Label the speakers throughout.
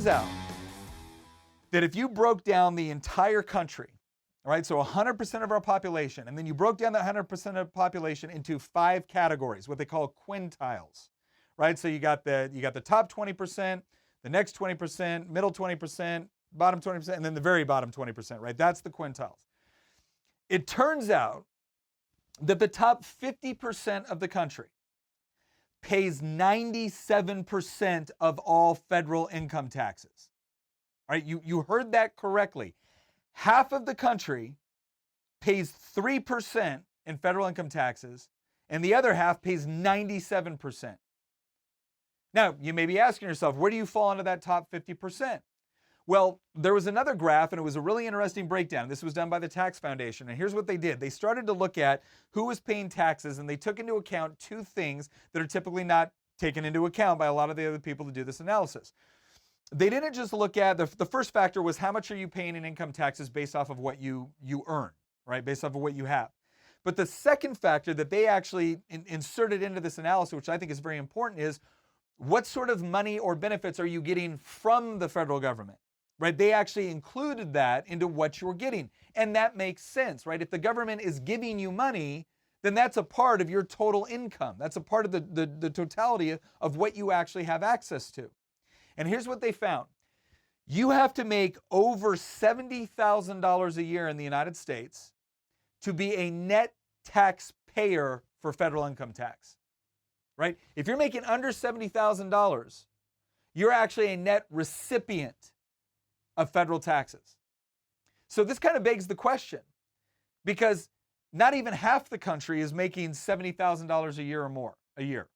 Speaker 1: turns out that if you broke down the entire country, all right, so 100% of our population, and then you broke down that 100% of the population into 5 categories, what they call quintiles, right? So you got the top 20%, the next 20%, middle 20%, bottom 20%, and then the very bottom 20%, right? That's the quintiles. It turns out that the top 50% of the country pays 97% of all federal income taxes. All right, you heard that correctly. Half of the country pays 3% in federal income taxes, and the other half pays 97%. Now, you may be asking yourself, where do you fall into that top 50%? Well, there was another graph, and it was a really interesting breakdown. This was done by the Tax Foundation, and here's what they did. They started to look at who was paying taxes, and they took into account 2 things that are typically not taken into account by a lot of the other people to do this analysis. They didn't just look at, the first factor was how much are you paying in income taxes based off of what you earn, right? Based off of what you have. But the second factor that they actually inserted into this analysis, which I think is very important, is what sort of money or benefits are you getting from the federal government, right? They actually included that into what you're getting. And that makes sense, right? If the government is giving you money, then that's a part of your total income. That's a part of the totality of what you actually have access to. And here's what they found. You have to make over $70,000 a year in the United States to be a net taxpayer for federal income tax, right? If you're making under $70,000, you're actually a net recipient of federal taxes. So this kind of begs the question, because not even half the country is making $70,000 a year or more a year.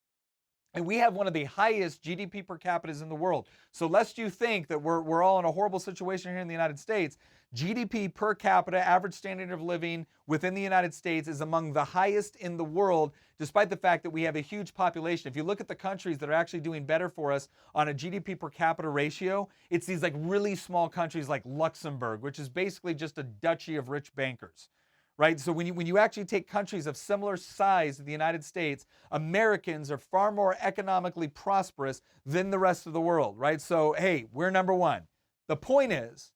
Speaker 1: And we have one of the highest GDP per capita in the world. So lest you think that we're all in a horrible situation here in the United States, GDP per capita, average standard of living within the United States, is among the highest in the world, despite the fact that we have a huge population. If you look at the countries that are actually doing better for us on a GDP per capita ratio, it's these like really small countries like Luxembourg, which is basically just a duchy of rich bankers. Right? So when you actually take countries of similar size to the United States, Americans are far more economically prosperous than the rest of the world, right? So, hey, we're number one. The point is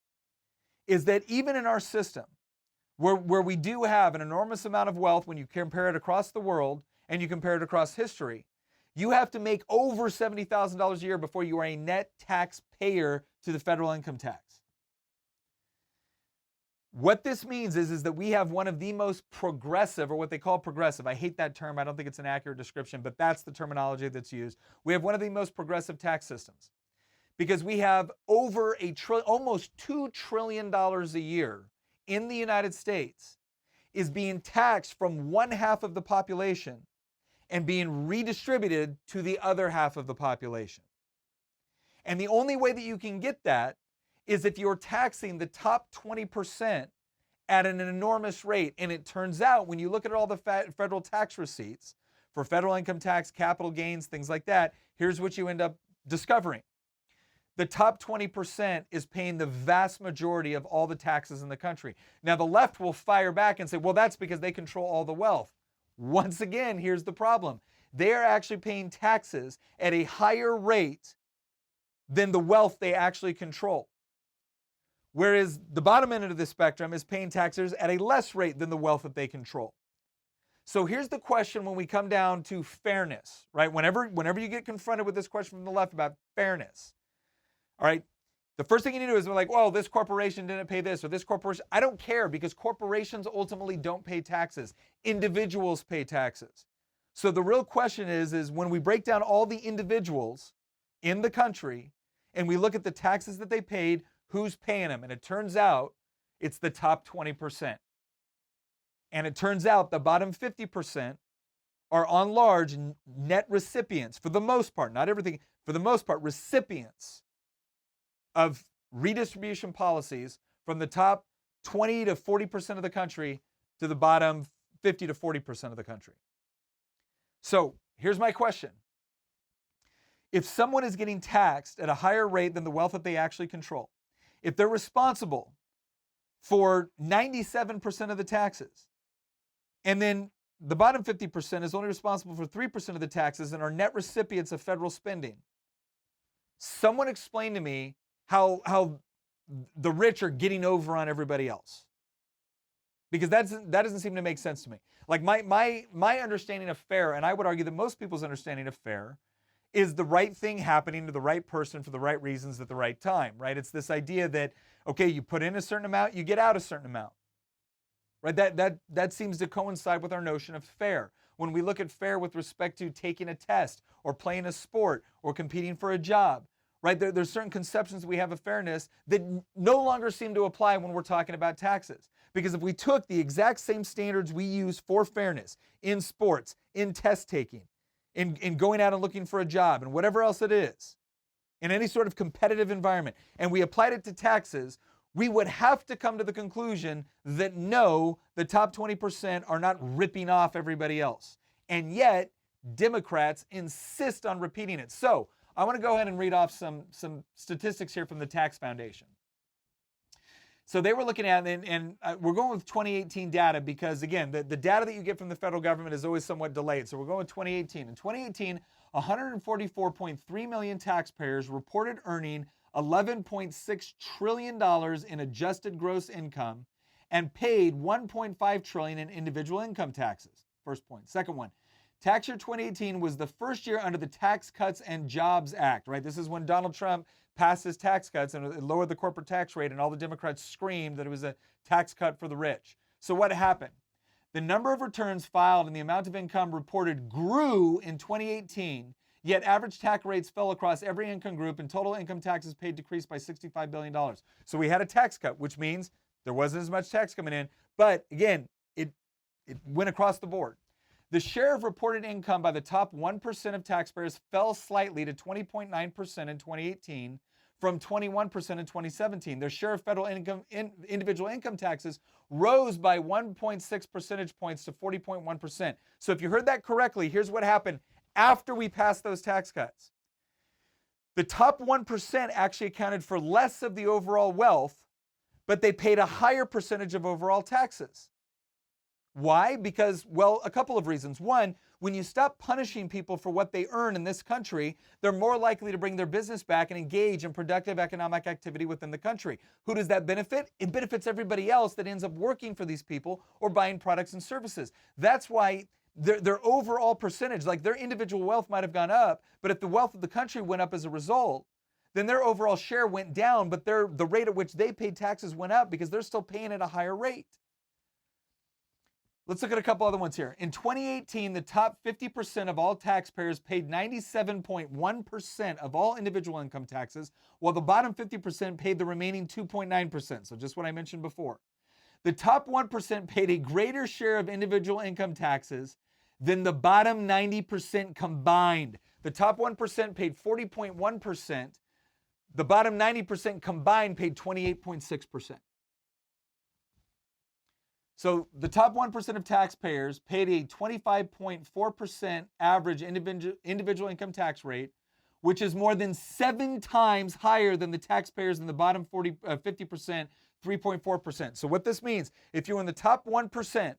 Speaker 1: that even in our system, where we do have an enormous amount of wealth when you compare it across the world and you compare it across history, you have to make over $70,000 a year before you are a net taxpayer to the federal income tax. What this means is that we have one of the most progressive, or what they call progressive. I hate that term. I don't think it's an accurate description, but that's the terminology that's used. We have one of the most progressive tax systems because we have over almost $2 trillion a year in the United States is being taxed from one half of the population and being redistributed to the other half of the population. And the only way that you can get that is if you're taxing the top 20% at an enormous rate. And it turns out, when you look at all the federal tax receipts for federal income tax, capital gains, things like that, here's what you end up discovering. The top 20% is paying the vast majority of all the taxes in the country. Now, the left will fire back and say, well, that's because they control all the wealth. Once again, here's the problem. They are actually paying taxes at a higher rate than the wealth they actually control. Whereas the bottom end of the spectrum is paying taxes at a less rate than the wealth that they control. So here's the question when we come down to fairness, right? Whenever you get confronted with this question from the left about fairness, all right, the first thing you need to do is be like, well, this corporation didn't pay this, or this corporation. I don't care, because corporations ultimately don't pay taxes. Individuals pay taxes. So the real question is when we break down all the individuals in the country and we look at the taxes that they paid, who's paying them? And it turns out it's the top 20%. And it turns out the bottom 50% are on large net recipients, for the most part, not everything, for the most part, recipients of redistribution policies from the top 20 to 40% of the country to the bottom 50 to 40% of the country. So here's my question. If someone is getting taxed at a higher rate than the wealth that they actually control, if they're responsible for 97% of the taxes, and then the bottom 50% is only responsible for 3% of the taxes and are net recipients of federal spending, someone explain to me how the rich are getting over on everybody else. Because that doesn't seem to make sense to me. Like my understanding of fair, and I would argue that most people's understanding of fair, is the right thing happening to the right person for the right reasons at the right time, right? It's this idea that, okay, you put in a certain amount, you get out a certain amount, right? That seems to coincide with our notion of fair. When we look at fair with respect to taking a test or playing a sport or competing for a job, right? There's certain conceptions we have of fairness that no longer seem to apply when we're talking about taxes. Because if we took the exact same standards we use for fairness in sports, in test taking, in going out and looking for a job, and whatever else it is, in any sort of competitive environment, and we applied it to taxes, we would have to come to the conclusion that no, the top 20% are not ripping off everybody else. And yet, Democrats insist on repeating it. So, I want to go ahead and read off some statistics here from the Tax Foundation. So they were looking at, and we're going with 2018 data because, again, the data that you get from the federal government is always somewhat delayed. So we're going with 2018. In 2018, 144.3 million taxpayers reported earning $11.6 trillion in adjusted gross income and paid $1.5 trillion in individual income taxes. First point. Second one, tax year 2018 was the first year under the Tax Cuts and Jobs Act, right? This is when Donald Trump passed his tax cuts and it lowered the corporate tax rate, and all the Democrats screamed that it was a tax cut for the rich. So what happened? The number of returns filed and the amount of income reported grew in 2018, yet average tax rates fell across every income group and total income taxes paid decreased by $65 billion. So we had a tax cut, which means there wasn't as much tax coming in, but again, it went across the board. The share of reported income by the top 1% of taxpayers fell slightly to 20.9% in 2018 from 21% in 2017. Their share of federal individual income taxes rose by 1.6 percentage points to 40.1%. So if you heard that correctly, here's what happened after we passed those tax cuts. The top 1% actually accounted for less of the overall wealth, but they paid a higher percentage of overall taxes. Why? Because, well, a couple of reasons. One, when you stop punishing people for what they earn in this country, they're more likely to bring their business back and engage in productive economic activity within the country. Who does that benefit? It benefits everybody else that ends up working for these people or buying products and services. That's why their overall percentage, like their individual wealth might have gone up, but if the wealth of the country went up as a result, then their overall share went down, but the rate at which they paid taxes went up because they're still paying at a higher rate. Let's look at a couple other ones here. In 2018, the top 50% of all taxpayers paid 97.1% of all individual income taxes, while the bottom 50% paid the remaining 2.9%. So just what I mentioned before. The top 1% paid a greater share of individual income taxes than the bottom 90% combined. The top 1% paid 40.1%. The bottom 90% combined paid 28.6%. So the top 1% of taxpayers paid a 25.4% average individual income tax rate, which is more than 7 times higher than the taxpayers in the bottom 50%, 3.4%. So what this means, if you're in the top 1%,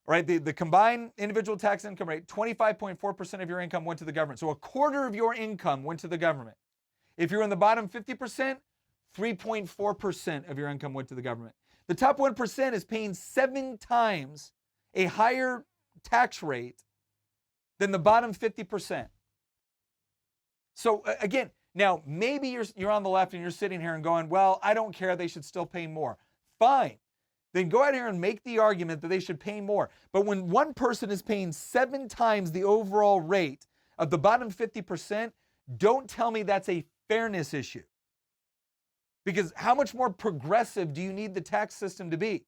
Speaker 1: right, the combined individual tax income rate, 25.4% of your income went to the government. So a quarter of your income went to the government. If you're in the bottom 50%, 3.4% of your income went to the government. The top 1% is paying 7 times a higher tax rate than the bottom 50%. So again, now maybe you're on the left and you're sitting here and going, well, I don't care, they should still pay more. Fine. Then go out here and make the argument that they should pay more. But when one person is paying 7 times the overall rate of the bottom 50%, don't tell me that's a fairness issue. Because how much more progressive do you need the tax system to be?